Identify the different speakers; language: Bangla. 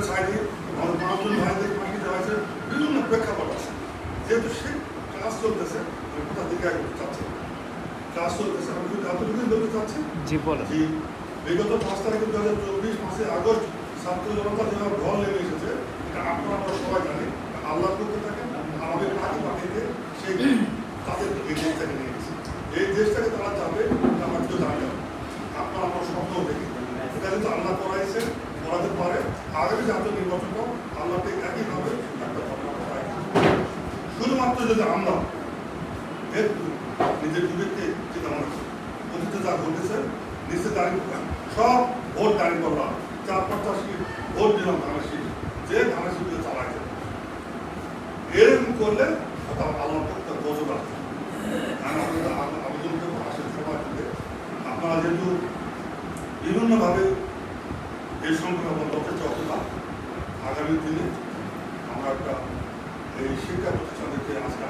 Speaker 1: সাইডে আমাদের মানুষজন ভাইদের পাখি দেওয়া হয়েছে বিভিন্ন প্রেক্ষাপট আছে। যেহেতু সে ক্লাস চলতেছে কোথা দিকে চাচ্ছে ক্লাস চলতেছে, আমি যদি এতটুকু বলতে চাচ্ছি
Speaker 2: জি বলেন।
Speaker 1: যে বিগত 5 তারিখ 2024 মাসে আগস্ট ছাত্র জনতা যেভাবে ঢল নেমে এসেছে, এটা আপনারা আমরা সবাই জানি। আল্লাহ করতে থাকেন আমাদের পাখি পাখিতে সেই তাদের এই দেশ থেকে নিয়ে গেছে। এই দেশটাকে তারা যাবে, আমার কেউ জানা যাবে। আপনারা আমার স্বপ্ন দেখি এটা কিন্তু আল্লাহ করাইছে, করাতে পারে। আগামী জাতীয় নির্বাচনটাও আল্লাহ ঠিক একইভাবে একটা ঘটনা করাই। শুধুমাত্র যদি আমরা এর নিজের বিবেককে চিন্তা মনে করি, অতীতে যা ঘটেছে নিচে দাঁড়িয়ে সব ভোট দাঁড়িয়ে করলাম, 4-50 সিট ভোট দিলাম ধানের যে ধানের সিটকে চালাই যাবে। এরকম করলে তার আল্লাহ করতে গজব আসবে। আবেদনকে আসেন সবাই থেকে আপনারা যেহেতু বিভিন্নভাবে এই সংখ্যা যথেষ্ট অবস্থা, আগামী দিনে আমরা একটা এই শিক্ষা প্রতিষ্ঠানকে আজকে